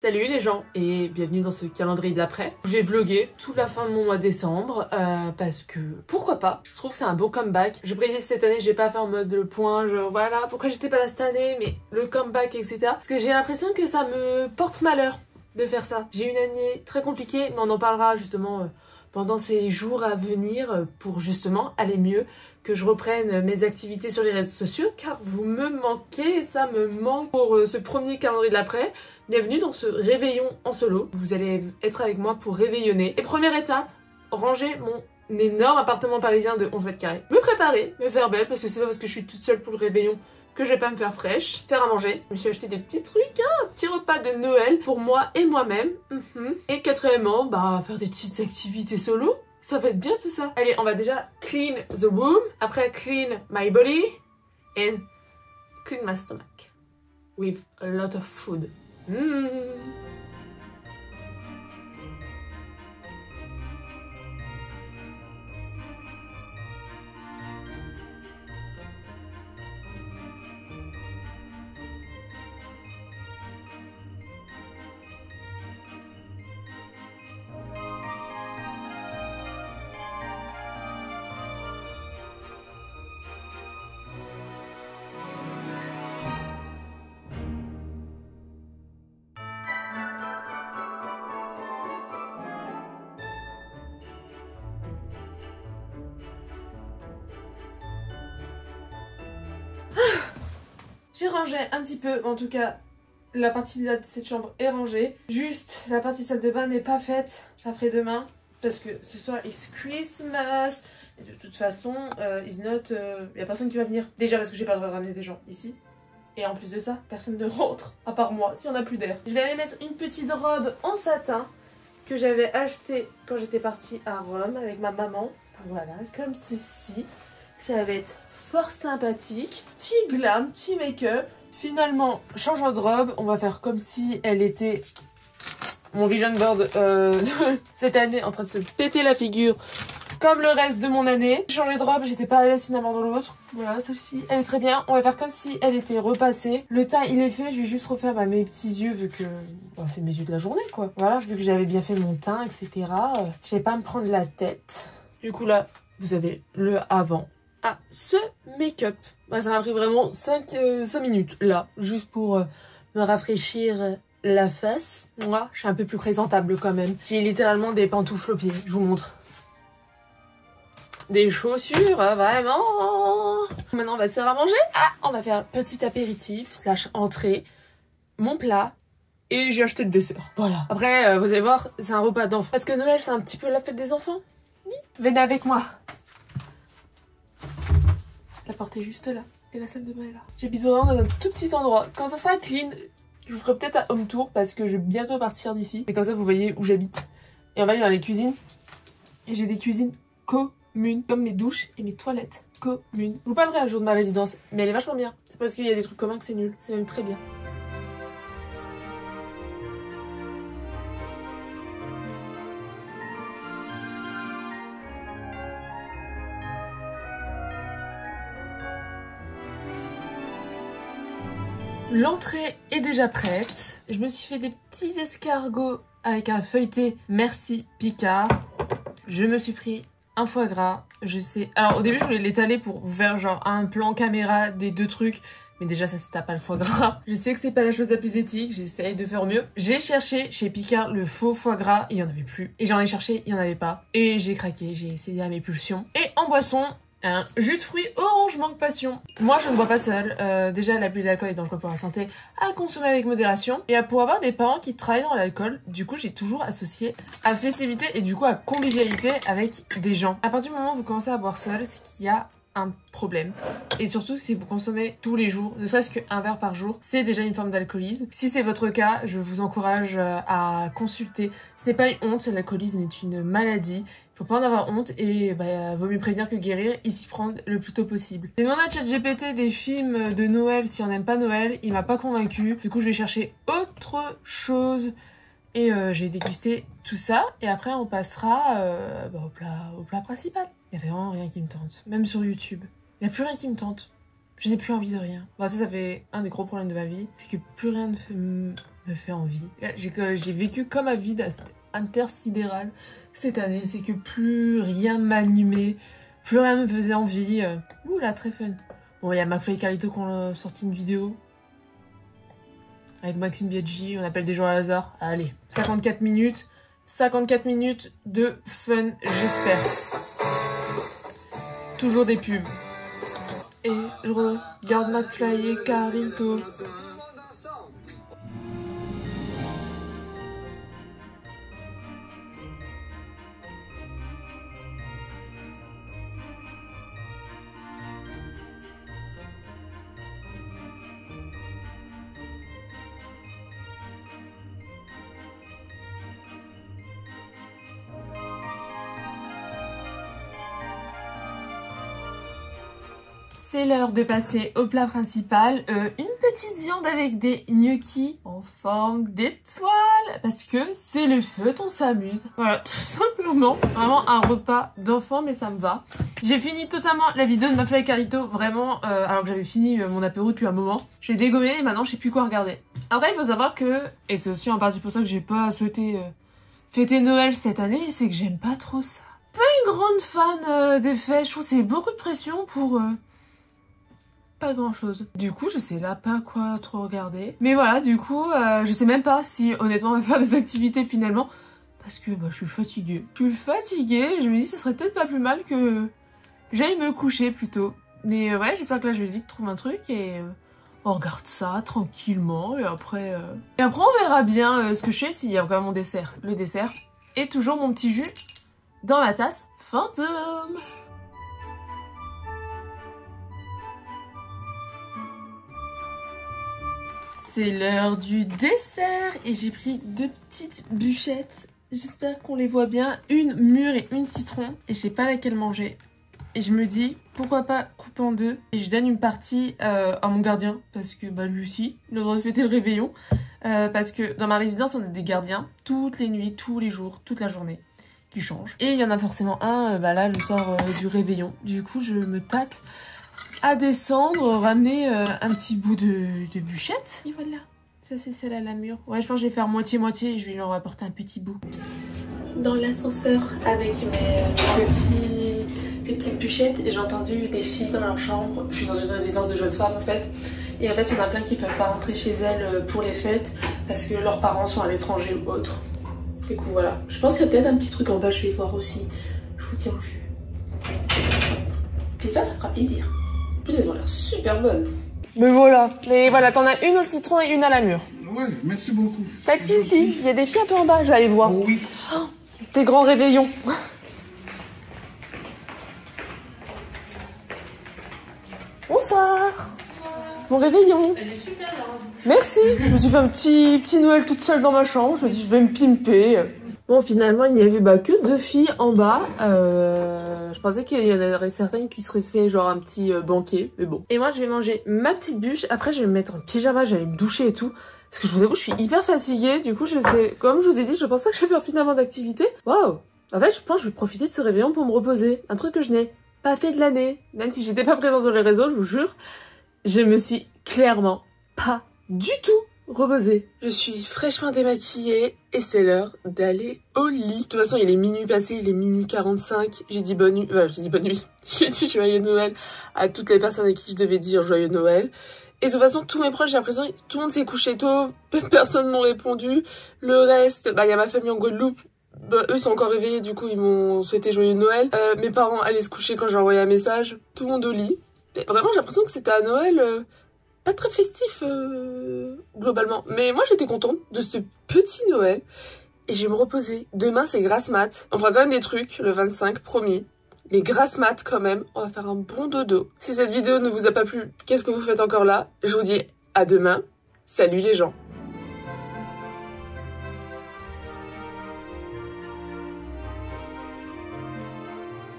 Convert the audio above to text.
Salut les gens et bienvenue dans ce calendrier de l'après. J'ai vlogué toute la fin de mon mois de décembre parce que pourquoi pas, je trouve que c'est un beau comeback. Je précise cette année j'ai pas fait en mode le point genre voilà pourquoi j'étais pas là cette année mais le comeback etc. Parce que j'ai l'impression que ça me porte malheur de faire ça. J'ai une année très compliquée mais on en parlera justement pendant ces jours à venir pour justement aller mieux, que je reprenne mes activités sur les réseaux sociaux car vous me manquez et ça me manque pour ce premier calendrier de l'après. Bienvenue dans ce réveillon en solo. Vous allez être avec moi pour réveillonner. Et première étape, ranger mon énorme appartement parisien de 11 mètres carrés. Me préparer, me faire belle parce que c'est pas parce que je suis toute seule pour le réveillon que je vais pas me faire fraîche. Faire à manger. Je me suis acheté des petits trucs, un petit repas de Noël pour moi et moi-même. Et quatrièmement, faire des petites activités solo. Ça va être bien tout ça. Allez, on va déjà clean the room. Après, clean my body. And clean my stomach. With a lot of food. J'ai rangé un petit peu, en tout cas la partie de cette chambre est rangée. Juste la partie salle de bain n'est pas faite, je la ferai demain parce que ce soir it's Christmas. Et de toute façon, y a personne qui va venir. Déjà parce que j'ai pas le droit de ramener des gens ici. Et en plus de ça, personne ne rentre, à part moi, si on a plus d'air. Je vais aller mettre une petite robe en satin que j'avais achetée quand j'étais partie à Rome avec ma maman. Voilà, comme ceci. Ça va être fort sympathique, petit glam, petit make-up. Finalement, changeant de robe, on va faire comme si elle était mon vision board cette année en train de se péter la figure comme le reste de mon année. J'ai changé de robe, j'étais pas à l'aise finalement dans l'autre. Voilà, celle-ci, elle est très bien. On va faire comme si elle était repassée. Le teint, il est fait, je vais juste refaire mes petits yeux vu que c'est mes yeux de la journée quoi. Voilà, vu que j'avais bien fait mon teint, etc. Je vais pas me prendre la tête. Du coup là, vous avez le avant. Ah, ce make-up. Ça m'a pris vraiment 5 minutes là, juste pour me rafraîchir la face. Moi, je suis un peu plus présentable quand même. J'ai littéralement des pantoufles aux pieds, je vous montre. Des chaussures, vraiment. Maintenant, on va se faire à manger. On va faire petit apéritif / entrée, mon plat. Et j'ai acheté le dessert. Voilà. Après, vous allez voir, c'est un repas d'enfants. Parce que Noël, c'est un petit peu la fête des enfants. Venez avec moi. La porte est juste là. Et la salle de bain est là. J'habite vraiment dans un tout petit endroit. Quand ça sera clean, je vous ferai peut-être un home tour parce que je vais bientôt partir d'ici. Et comme ça, vous voyez où j'habite. Et on va aller dans les cuisines. Et j'ai des cuisines communes. Comme mes douches et mes toilettes communes. Je vous parlerai un jour de ma résidence. Mais elle est vachement bien. C'est parce qu'il y a des trucs communs que c'est nul. C'est même très bien. L'entrée est déjà prête. Je me suis fait des petits escargots avec un feuilleté Merci Picard. Je me suis pris un foie gras. Je sais. Alors au début je voulais l'étaler pour vous faire genre un plan caméra des deux trucs. Mais déjà ça se tape pas le foie gras. Je sais que c'est pas la chose la plus éthique. J'essaye de faire mieux. J'ai cherché chez Picard le faux foie gras. Il y en avait plus. Et j'en ai cherché, il y en avait pas. Et j'ai craqué. J'ai essayé à mes pulsions. Et en boisson, un jus de fruits orange mangue passion. Moi je ne bois pas seule, déjà l'abus d'alcool est dangereux pour la santé, à consommer avec modération. Et pour avoir des parents qui travaillent dans l'alcool, du coup j'ai toujours associé à festivité et du coup à convivialité avec des gens. À partir du moment où vous commencez à boire seul, c'est qu'il y a un problème. Et surtout si vous consommez tous les jours, ne serait-ce qu'un verre par jour, c'est déjà une forme d'alcoolisme. Si c'est votre cas, je vous encourage à consulter. Ce n'est pas une honte, l'alcoolisme est une maladie. Faut pas en avoir honte et vaut mieux prévenir que guérir et s'y prendre le plus tôt possible. J'ai demandé à ChatGPT des films de Noël si on n'aime pas Noël, il m'a pas convaincu. Du coup je vais chercher autre chose et j'ai dégusté tout ça et après on passera au plat principal. Il y avait vraiment rien qui me tente, même sur YouTube. Il n'y a plus rien qui me tente. Je n'ai plus envie de rien. Ça fait un des gros problèmes de ma vie, c'est que plus rien ne me fait envie. J'ai vécu comme un vide intersidéral cette année. C'est que plus rien m'animait, plus rien me faisait envie. Ouh là, très fun. Bon, il y a McFly et Carlito qui ont sorti une vidéo. Avec Maxime Biaggi, on appelle des gens à hasard. Allez, 54 minutes. 54 minutes de fun, j'espère. Toujours des pubs. Et je regarde McFly et Carlito. C'est l'heure de passer au plat principal. Une petite viande avec des gnocchis en forme d'étoile. Parce que c'est le feutre, on s'amuse. Voilà, tout simplement. Vraiment un repas d'enfant, mais ça me va. J'ai fini totalement la vidéo de McFly et Carlito. Vraiment, alors que j'avais fini mon apéro depuis un moment. J'ai dégommé et maintenant je sais plus quoi regarder. Après, il faut savoir que, et c'est aussi en partie pour ça que j'ai pas souhaité fêter Noël cette année, c'est que j'aime pas trop ça. Pas une grande fan des fêtes. Je trouve que c'est beaucoup de pression pour... pas grand chose. Du coup, je sais là pas quoi trop regarder. Mais voilà, du coup, je sais même pas si honnêtement on va faire des activités finalement. Parce que bah, je suis fatiguée. Je suis fatiguée, je me dis ça serait peut-être pas plus mal que j'aille me coucher plutôt. Mais ouais, j'espère que là je vais vite trouver un truc et on regarde ça tranquillement. Et après on verra bien ce que je fais s'il y a quand même mon dessert. Le dessert et toujours mon petit jus dans ma tasse fantôme. C'est l'heure du dessert et j'ai pris 2 petites bûchettes. J'espère qu'on les voit bien. Une mûre et une citron. Et je sais pas laquelle manger. Et je me dis, pourquoi pas couper en 2. Et je donne une partie à mon gardien. Parce que bah, lui aussi, il a le droit de fêter le réveillon. Parce que dans ma résidence, on a des gardiens. Toutes les nuits, tous les jours, toute la journée. Qui changent. Et il y en a forcément un bah, là, le soir du réveillon. Du coup, je me tâte à descendre, ramener un petit bout de bûchette. Et voilà, ça c'est celle à la mûre. Ouais, je pense que je vais faire moitié-moitié et je vais leur apporter un petit bout. Dans l'ascenseur avec mes petites bûchettes, et j'ai entendu des filles dans leur chambre. Je suis dans une résidence de jeunes femmes en fait. Et en fait, il y en a plein qui peuvent pas rentrer chez elles pour les fêtes parce que leurs parents sont à l'étranger ou autre. Du coup, voilà. Je pense qu'il y a peut-être un petit truc en bas, je vais voir aussi. Je vous tiens au jus. J'espère que ça fera plaisir. Elles ont l'air super bonnes. Mais voilà, t'en as une au citron et une à la mûre. Ouais, merci beaucoup. T'as qui ici? Il y a des filles un peu en bas, je vais aller voir. Oh, oui. Oh, tes grands réveillons. Bonsoir. Mon réveillon. Elle est super large. Merci. Je me suis fait un petit Noël toute seule dans ma chambre. Je me dis je vais me pimper. Bon, finalement, il n'y avait que 2 filles en bas. Je pensais qu'il y en aurait certaines qui seraient fait genre un petit banquet, mais bon. Et moi, je vais manger ma petite bûche. Après, je vais me mettre en pyjama, j'allais me doucher et tout. Parce que je vous avoue, je suis hyper fatiguée. Du coup, je sais, comme je vous ai dit, je pense pas que je vais faire finalement d'activité. Waouh. En fait, je pense que je vais profiter de ce réveillon pour me reposer. Un truc que je n'ai pas fait de l'année. Même si j'étais pas présente sur les réseaux, je vous jure. Je me suis clairement pas du tout reposée. Je suis fraîchement démaquillée et c'est l'heure d'aller au lit. De toute façon, il est minuit passé, il est minuit 45. J'ai dit bonne nuit, j'ai dit joyeux Noël à toutes les personnes à qui je devais dire joyeux Noël. Et de toute façon, tous mes proches, j'ai l'impression que tout le monde s'est couché tôt, personne m'ont répondu. Le reste, bah il y a ma famille en Guadeloupe. Bah, eux sont encore réveillés, du coup ils m'ont souhaité joyeux Noël. Mes parents allaient se coucher quand j'ai envoyé un message. Tout le monde au lit. Vraiment, j'ai l'impression que c'était un Noël pas très festif, globalement. Mais moi, j'étais contente de ce petit Noël. Et je vais me reposer. Demain, c'est grasse mat. On fera quand même des trucs, le 25, promis. Les grasses mat, quand même. On va faire un bon dodo. Si cette vidéo ne vous a pas plu, qu'est-ce que vous faites encore là? Je vous dis à demain. Salut les gens.